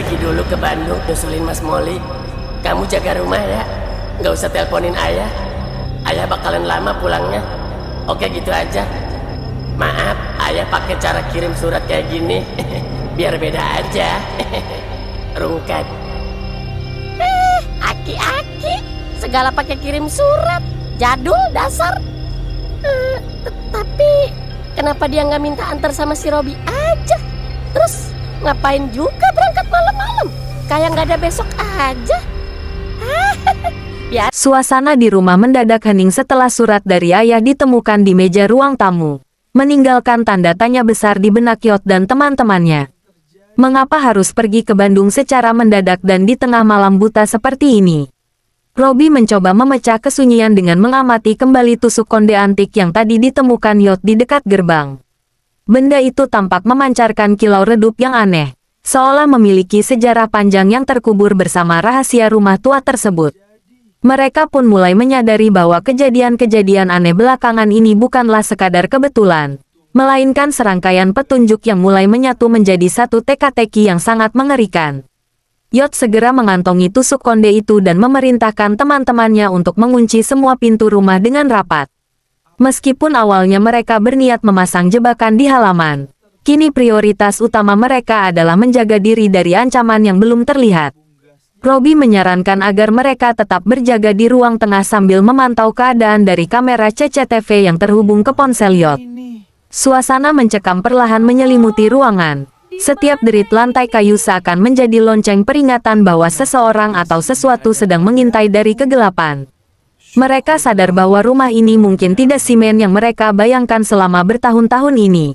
pergi dulu ke Bandung nyusulin Mas Molly. Kamu jaga rumah ya, nggak usah teleponin ayah. Ayah bakalan lama pulangnya. Oke gitu aja. Maaf, ayah pakai cara kirim surat kayak gini. Biar beda aja. Rungkat. Aki-aki, segala pakai kirim surat. Jadul dasar. Tapi kenapa dia nggak minta antar sama si Robi aja? Terus ngapain juga berangkat malam-malam? Kayak nggak ada besok aja. Suasana di rumah mendadak hening setelah surat dari ayah ditemukan di meja ruang tamu, meninggalkan tanda tanya besar di benak Yot dan teman-temannya. Mengapa harus pergi ke Bandung secara mendadak dan di tengah malam buta seperti ini? Robi mencoba memecah kesunyian dengan mengamati kembali tusuk konde antik yang tadi ditemukan Yot di dekat gerbang. Benda itu tampak memancarkan kilau redup yang aneh, seolah memiliki sejarah panjang yang terkubur bersama rahasia rumah tua tersebut. Mereka pun mulai menyadari bahwa kejadian-kejadian aneh belakangan ini bukanlah sekadar kebetulan, melainkan serangkaian petunjuk yang mulai menyatu menjadi satu teka-teki yang sangat mengerikan. Yot segera mengantongi tusuk konde itu dan memerintahkan teman-temannya untuk mengunci semua pintu rumah dengan rapat. Meskipun awalnya mereka berniat memasang jebakan di halaman, kini prioritas utama mereka adalah menjaga diri dari ancaman yang belum terlihat. Robi menyarankan agar mereka tetap berjaga di ruang tengah sambil memantau keadaan dari kamera CCTV yang terhubung ke ponsel Yot. Suasana mencekam perlahan menyelimuti ruangan. Setiap derit lantai kayu seakan menjadi lonceng peringatan bahwa seseorang atau sesuatu sedang mengintai dari kegelapan. Mereka sadar bahwa rumah ini mungkin tidak semen yang mereka bayangkan selama bertahun-tahun ini.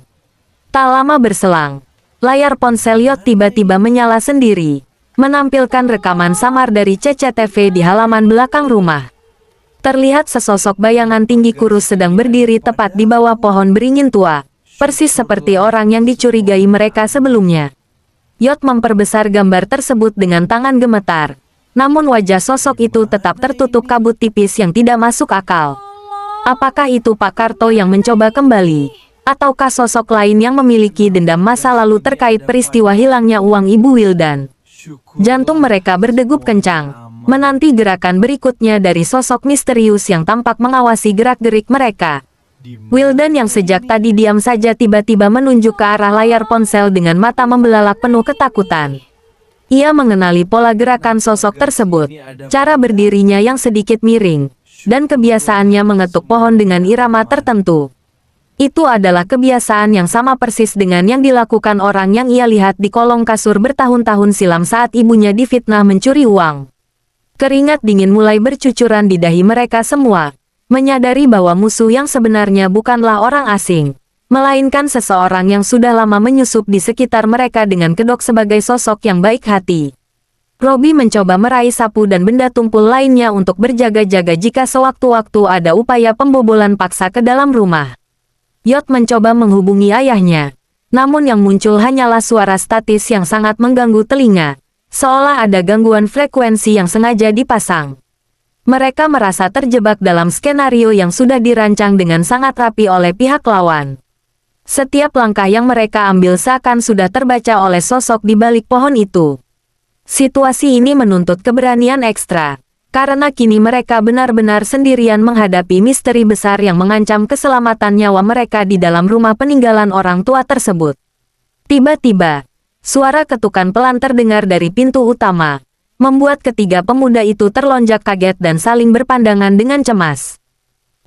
Tak lama berselang, layar ponsel Yot tiba-tiba menyala sendiri, menampilkan rekaman samar dari CCTV di halaman belakang rumah. Terlihat sesosok bayangan tinggi kurus sedang berdiri tepat di bawah pohon beringin tua, persis seperti orang yang dicurigai mereka sebelumnya. Yot memperbesar gambar tersebut dengan tangan gemetar, namun wajah sosok itu tetap tertutup kabut tipis yang tidak masuk akal. Apakah itu Pak Karto yang mencoba kembali? Ataukah sosok lain yang memiliki dendam masa lalu terkait peristiwa hilangnya uang Ibu Wildan? Jantung mereka berdegup kencang, menanti gerakan berikutnya dari sosok misterius yang tampak mengawasi gerak-gerik mereka. Wildan yang sejak tadi diam saja tiba-tiba menunjuk ke arah layar ponsel dengan mata membelalak penuh ketakutan. Ia mengenali pola gerakan sosok tersebut, cara berdirinya yang sedikit miring, dan kebiasaannya mengetuk pohon dengan irama tertentu. Itu adalah kebiasaan yang sama persis dengan yang dilakukan orang yang ia lihat di kolong kasur bertahun-tahun silam saat ibunya difitnah mencuri uang. Keringat dingin mulai bercucuran di dahi mereka semua, menyadari bahwa musuh yang sebenarnya bukanlah orang asing, melainkan seseorang yang sudah lama menyusup di sekitar mereka dengan kedok sebagai sosok yang baik hati. Robi mencoba meraih sapu dan benda tumpul lainnya untuk berjaga-jaga jika sewaktu-waktu ada upaya pembobolan paksa ke dalam rumah. Yot mencoba menghubungi ayahnya, namun yang muncul hanyalah suara statis yang sangat mengganggu telinga, seolah ada gangguan frekuensi yang sengaja dipasang. Mereka merasa terjebak dalam skenario yang sudah dirancang dengan sangat rapi oleh pihak lawan. Setiap langkah yang mereka ambil seakan sudah terbaca oleh sosok di balik pohon itu. Situasi ini menuntut keberanian ekstra, karena kini mereka benar-benar sendirian menghadapi misteri besar yang mengancam keselamatan nyawa mereka di dalam rumah peninggalan orang tua tersebut. Tiba-tiba, suara ketukan pelan terdengar dari pintu utama, membuat ketiga pemuda itu terlonjak kaget dan saling berpandangan dengan cemas.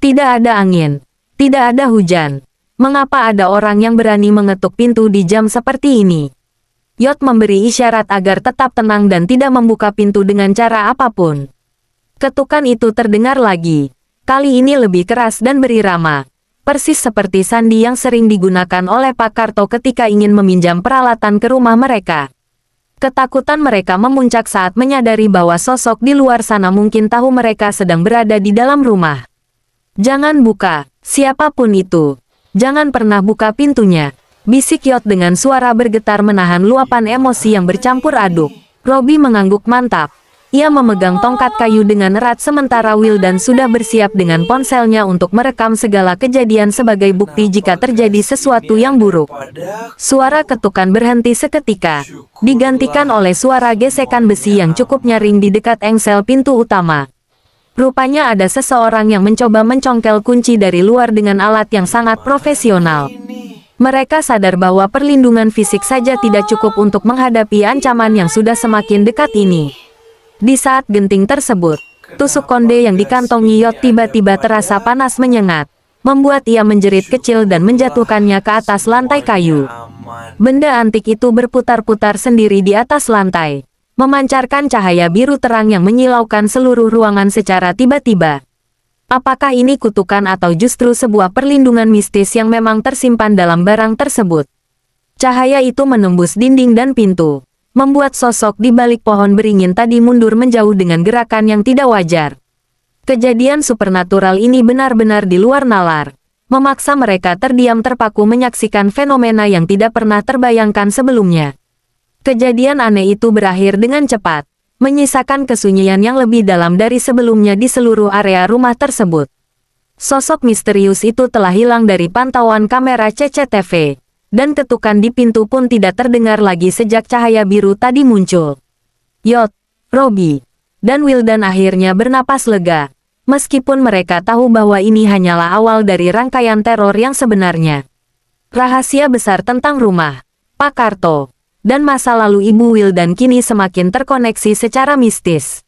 Tidak ada angin, tidak ada hujan. Mengapa ada orang yang berani mengetuk pintu di jam seperti ini? Yot memberi isyarat agar tetap tenang dan tidak membuka pintu dengan cara apapun. Ketukan itu terdengar lagi, kali ini lebih keras dan berirama, persis seperti sandi yang sering digunakan oleh Pak Karto ketika ingin meminjam peralatan ke rumah mereka. Ketakutan mereka memuncak saat menyadari bahwa sosok di luar sana mungkin tahu mereka sedang berada di dalam rumah. Jangan buka, siapapun itu. Jangan pernah buka pintunya, bisik Yot dengan suara bergetar menahan luapan emosi yang bercampur aduk. Robi mengangguk mantap. Ia memegang tongkat kayu dengan erat sementara Wildan sudah bersiap dengan ponselnya untuk merekam segala kejadian sebagai bukti jika terjadi sesuatu yang buruk. Suara ketukan berhenti seketika, digantikan oleh suara gesekan besi yang cukup nyaring di dekat engsel pintu utama. Rupanya ada seseorang yang mencoba mencongkel kunci dari luar dengan alat yang sangat profesional. Mereka sadar bahwa perlindungan fisik saja tidak cukup untuk menghadapi ancaman yang sudah semakin dekat ini. Di saat genting tersebut, tusuk konde yang dikantongi Yot tiba-tiba terasa panas menyengat, membuat ia menjerit kecil dan menjatuhkannya ke atas lantai kayu. Benda antik itu berputar-putar sendiri di atas lantai, memancarkan cahaya biru terang yang menyilaukan seluruh ruangan secara tiba-tiba. Apakah ini kutukan atau justru sebuah perlindungan mistis yang memang tersimpan dalam barang tersebut? Cahaya itu menembus dinding dan pintu, membuat sosok di balik pohon beringin tadi mundur menjauh dengan gerakan yang tidak wajar. Kejadian supernatural ini benar-benar di luar nalar, memaksa mereka terdiam terpaku menyaksikan fenomena yang tidak pernah terbayangkan sebelumnya. Kejadian aneh itu berakhir dengan cepat, menyisakan kesunyian yang lebih dalam dari sebelumnya di seluruh area rumah tersebut. Sosok misterius itu telah hilang dari pantauan kamera CCTV. Dan ketukan di pintu pun tidak terdengar lagi sejak cahaya biru tadi muncul. Yot, Robbie, dan Wildan akhirnya bernapas lega, meskipun mereka tahu bahwa ini hanyalah awal dari rangkaian teror yang sebenarnya. Rahasia besar tentang rumah, Pak Karto, dan masa lalu Ibu Wildan kini semakin terkoneksi secara mistis.